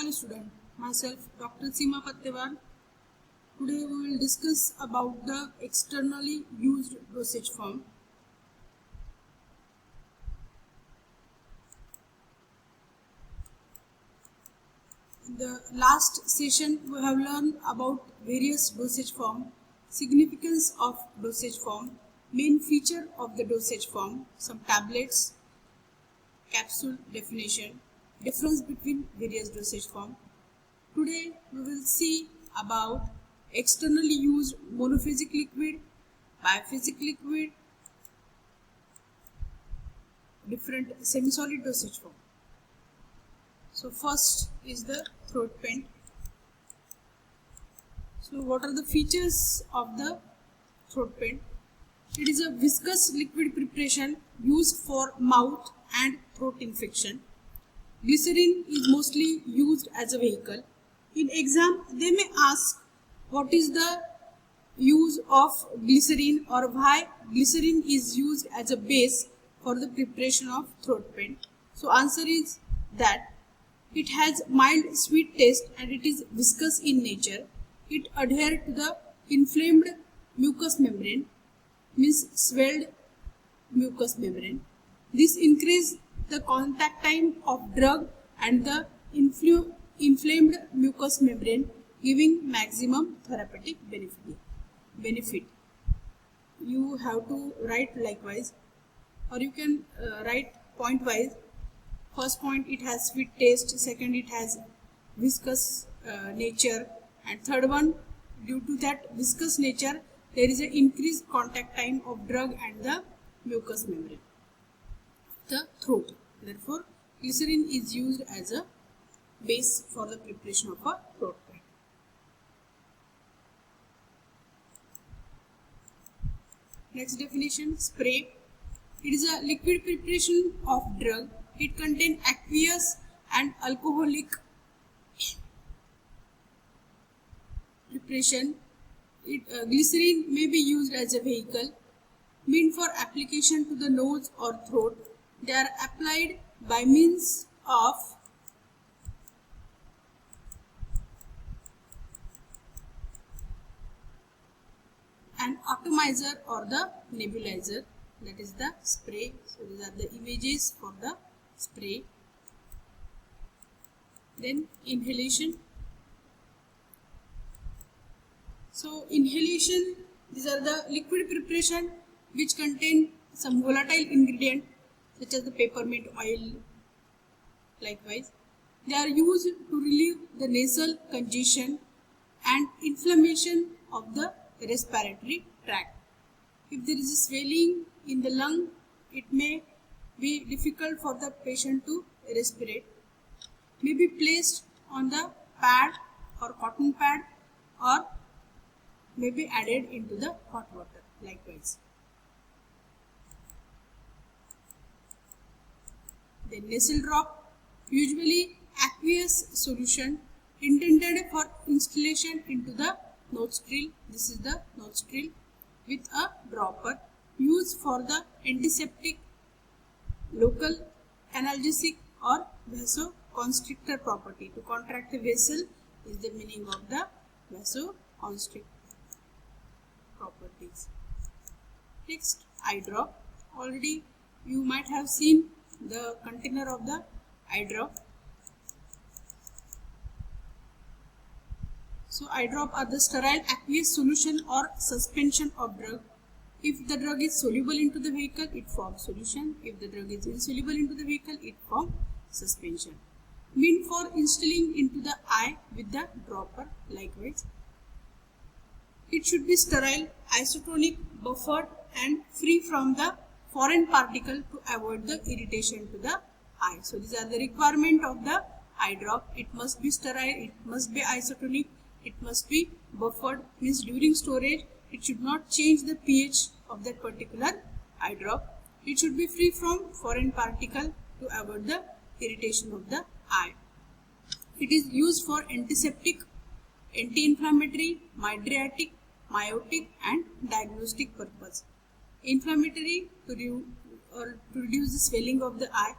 Hello student, myself Dr. Seema Pattevar. Today we will discuss about the externally used dosage form. In the last session we have learned about various dosage form, significance of dosage form, main feature of the dosage form, some tablets, capsule definition, difference between various dosage form. Today we will see about externally used monophasic liquid, biphasic liquid, different semi-solid dosage form. So first is the throat paint. So what are the features of the throat paint? It is a viscous liquid preparation used for mouth and throat infection. Glycerin is mostly used as a vehicle. In exam, they may ask what is the use of glycerin or why glycerin is used as a base for the preparation of throat paint. So answer is that it has mild sweet taste and it is viscous in nature. It adheres to the inflamed mucous membrane, means swelled mucous membrane. This increases the contact time of drug and the inflamed mucous membrane, giving maximum therapeutic benefit. You have to write likewise, or you can write point wise. First point, it has sweet taste. Second, it has viscous nature, and third one, due to that viscous nature, there is an increased contact time of drug and the mucous membrane, the throat. Therefore, glycerin is used as a base for the preparation of a throat paint. Next definition, spray. It is a liquid preparation of drug. It contains aqueous and alcoholic preparation. Glycerin may be used as a vehicle, meant for application to the nose or throat. They are applied by means of an atomizer or the nebulizer, that is the spray. So these are the images for the spray. Then inhalation. So inhalation, these are the liquid preparation which contain some volatile ingredient such as the peppermint oil. Likewise, they are used to relieve the nasal congestion and inflammation of the respiratory tract. If there is a swelling in the lung, it may be difficult for the patient to respirate. May be placed on the pad or cotton pad, or may be added into the hot water. Likewise, the nasal drop, usually aqueous solution intended for instillation into the nostril. This is the nostril with a dropper, used for the antiseptic, local analgesic or vasoconstrictor property. To contract the vessel is the meaning of the vasoconstrictor properties. Next, eye drop. Already you might have seen the container of the eye drop. So eye drop are the sterile aqueous solution or suspension of drug. If the drug is soluble into the vehicle, it forms solution. If the drug is insoluble into the vehicle, it forms suspension. Meant for instilling into the eye with the dropper. Likewise, it should be sterile, isotonic, buffered and free from the foreign particle to avoid the irritation to the eye. So these are the requirement of the eye drop. It must be sterile, it must be isotonic, it must be buffered, means during storage it should not change the pH of that particular eye drop. It should be free from foreign particle to avoid the irritation of the eye. It is used for antiseptic, anti-inflammatory, mydriatic, miotic and diagnostic purpose. Inflammatory to reduce the swelling of the eye.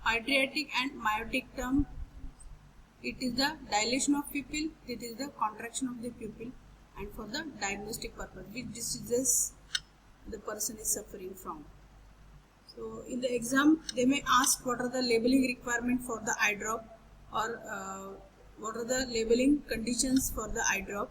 Mydriatic and miotic term it is the dilation of pupil, it is the contraction of the pupil, and for the diagnostic purpose, which diseases the person is suffering from. So in the exam, they may ask what are the labeling requirement for the eye drop, or what are the labeling conditions for the eye drop.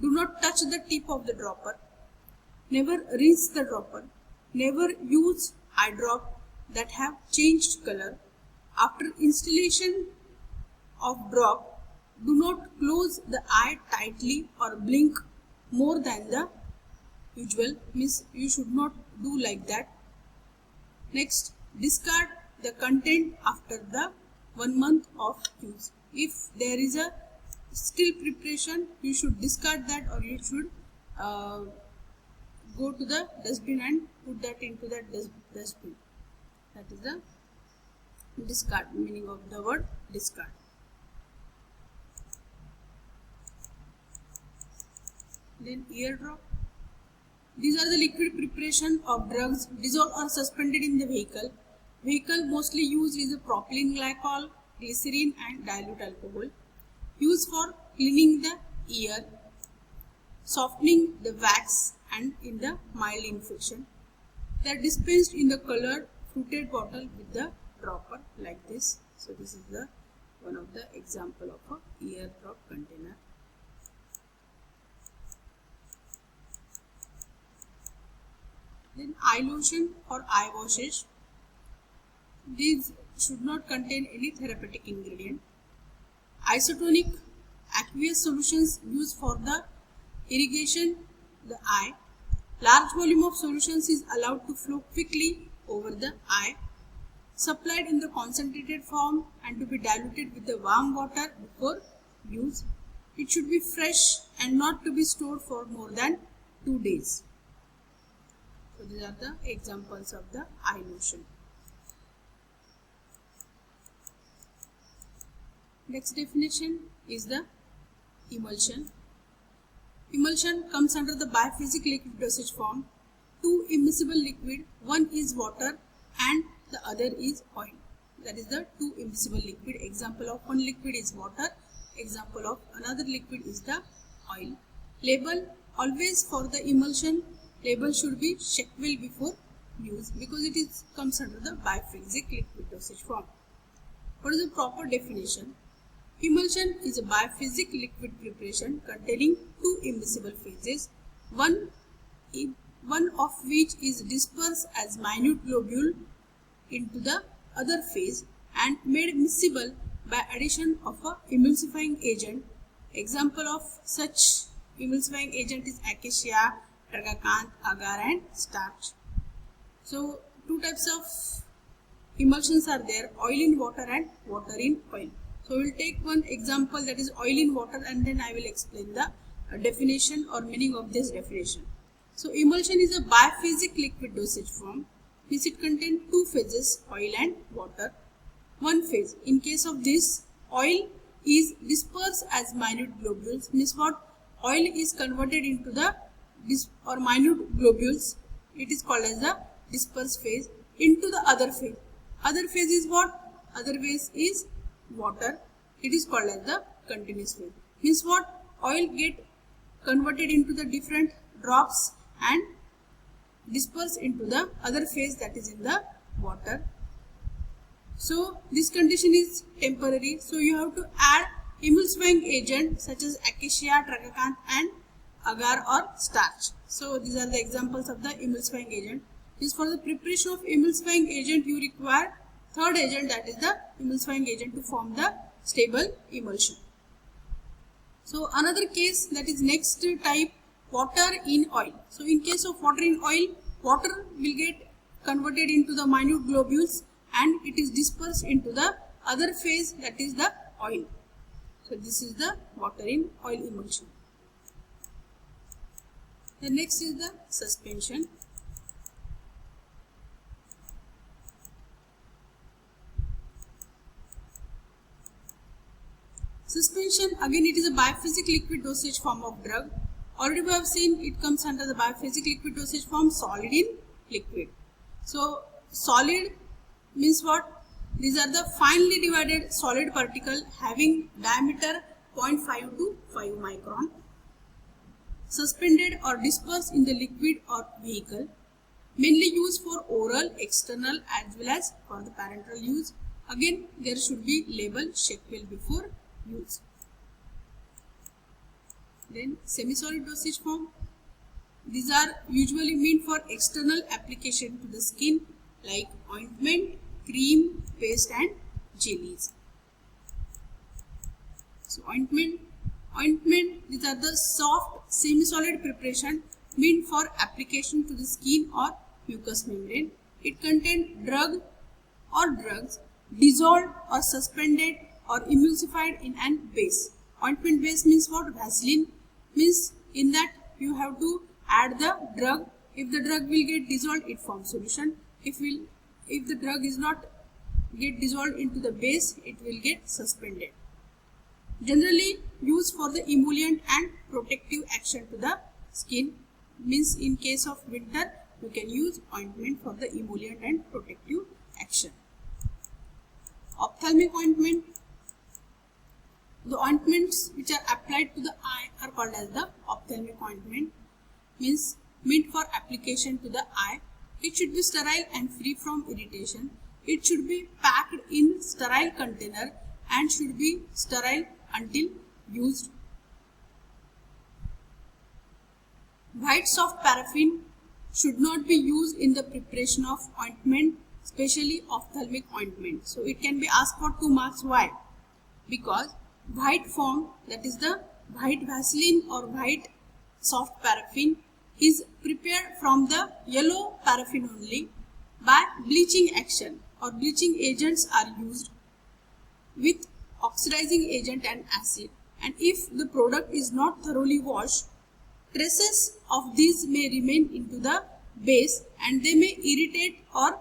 Do not touch the tip of the dropper. Never rinse the dropper. Never use eye drop that have changed color. After installation of drop, do not close the eye tightly or blink more than the usual. Means you should not do like that. Next, discard the content after the 1 month of use. If there is a still preparation, you should discard that, or you should go to the dustbin and put that into that dustbin. That is the discard, meaning of the word discard. Then ear drop. These are the liquid preparation of drugs dissolved or suspended in the vehicle. Vehicle mostly used is a propylene glycol, glycerin and dilute alcohol. Used for cleaning the ear, softening the wax and in the mild infection. They are dispensed in the colored fruited bottle with the dropper like this. So this is the one of the example of a ear drop container. Then eye lotion or eye washes. These should not contain any therapeutic ingredient. Isotonic aqueous solutions used for the irrigation the eye. Large volume of solutions is allowed to flow quickly over the eye. Supplied in the concentrated form and to be diluted with the warm water before use. It should be fresh and not to be stored for more than 2 days. So these are the examples of the eye lotion. Next definition is the emulsion. Emulsion comes under the biphasic liquid dosage form. 2 immiscible liquid, one is water and the other is oil. That is the 2 immiscible liquid. Example of one liquid is water. Example of another liquid is the oil. Label always for the emulsion. Label should be checked well before use because it comes under the biphasic liquid dosage form. What is the proper definition? Emulsion is a biphasic liquid preparation containing 2 immiscible phases, one of which is dispersed as minute globule into the other phase and made miscible by addition of a emulsifying agent. Example of such emulsifying agent is acacia, tragacanth, agar and starch. So 2 types of emulsions are there, oil in water and water in oil. So we will take one example, that is oil in water, and then I will explain the definition or meaning of this definition. So emulsion is a biphasic liquid dosage form. Means it contains 2 phases, oil and water. One phase, in case of this, oil is dispersed as minute globules. Means what? Oil is converted into the minute globules. It is called as the dispersed phase into the other phase. Other phase is what? Other phase is water. It is called as the continuous phase. Means what? Oil get converted into the different drops and dispersed into the other phase, that is in the water. So this condition is temporary. So you have to add emulsifying agent such as acacia, tragacanth and agar or starch. So these are the examples of the emulsifying agent. This for the preparation of emulsifying agent you require third agent, that is the emulsifying agent, to form the stable emulsion. So another case, that is next type, water in oil. So in case of water in oil, water will get converted into the minute globules and it is dispersed into the other phase, that is the oil. So this is the water in oil emulsion. The next is the suspension. Suspension, again it is a biphasic liquid dosage form of drug. Already we have seen it comes under the biphasic liquid dosage form, solid in liquid. So solid means what? These are the finely divided solid particle having diameter 0.5 to 5 micron, suspended or dispersed in the liquid or vehicle, mainly used for oral, external as well as for the parenteral use. Again, there should be label check well before use. Then semi-solid dosage form. These are usually meant for external application to the skin like ointment, cream, paste and jellies. So ointment, these are the soft semi-solid preparation meant for application to the skin or mucous membrane. It contains drug or drugs dissolved or suspended or emulsified in an base. Ointment base means what? Vaseline means in that you have to add the drug. If the drug will get dissolved, it forms solution. If the drug is not get dissolved into the base, it will get suspended. Generally used for the emollient and protective action to the skin. Means in case of winter, you can use ointment for the emollient and protective action. Ophthalmic ointment. The ointments which are applied to the eye are called as the ophthalmic ointment. Means meant for application to the eye. It should be sterile and free from irritation. It should be packed in sterile container and should be sterile until used. White soft paraffin should not be used in the preparation of ointment, especially ophthalmic ointment. So it can be asked for 2 marks. Why? Because white form, that is the white Vaseline or white soft paraffin, is prepared from the yellow paraffin only by bleaching action, or bleaching agents are used with oxidizing agent and acid, and if the product is not thoroughly washed, traces of these may remain into the base and they may irritate or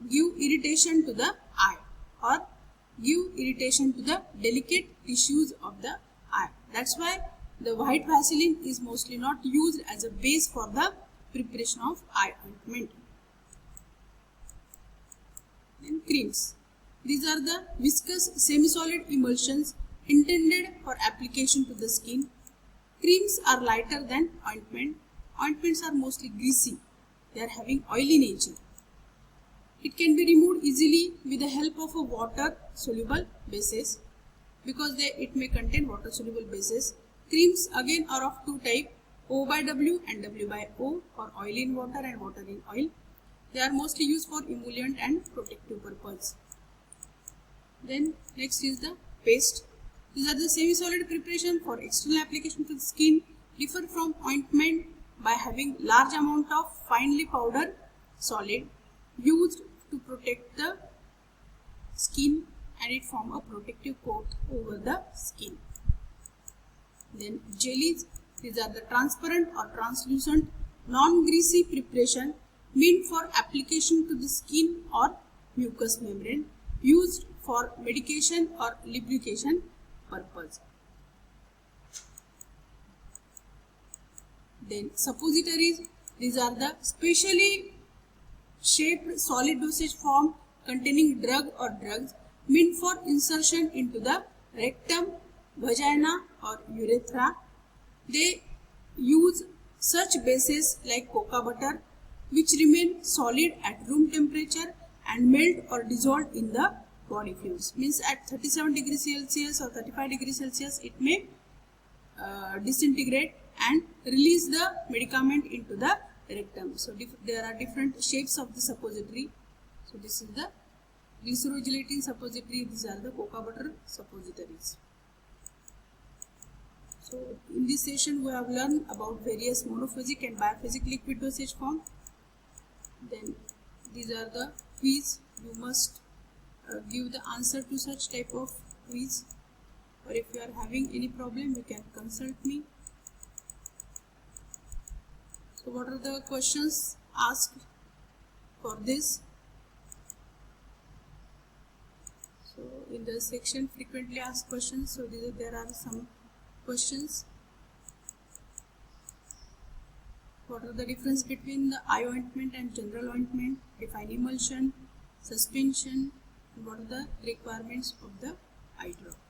give irritation to the eye or give irritation to the delicate tissues of the eye. That's why the white Vaseline is mostly not used as a base for the preparation of eye ointment. Then creams. These are the viscous semi-solid emulsions intended for application to the skin. Creams are lighter than ointment. Ointments are mostly greasy. They are having oily nature. It can be removed easily with the help of a water soluble bases because it may contain water soluble bases. Creams again are of 2 types, O by W and W by O, or oil in water and water in oil. They are mostly used for emollient and protective purpose. Then next is the paste. These are the semi-solid preparation for external application to the skin, differ from ointment by having large amount of finely powdered solid used to protect the skin, and it form a protective coat over the skin. Then jellies. These are the transparent or translucent non-greasy preparation meant for application to the skin or mucous membrane, used for medication or lubrication purpose. Then suppositories. These are the specially shaped solid dosage form containing drug or drugs meant for insertion into the rectum, vagina or urethra. They use such bases like cocoa butter which remain solid at room temperature and melt or dissolve in the body fluids. Means at 37 degrees Celsius or 35 degrees Celsius it may disintegrate and release the medicament into the rectum. So there are different shapes of the suppository. So this is the glycerogelatin suppository. These are the cocoa butter suppositories. So in this session we have learned about various monophasic and biphasic liquid dosage form. Then these are the quiz. You must give the answer to such type of quiz, or if you are having any problem you can consult me. So what are the questions asked for this? So in the section frequently asked questions, so there are some questions. What are the difference between the eye ointment and general ointment? Define emulsion, suspension, and what are the requirements of the eye drop.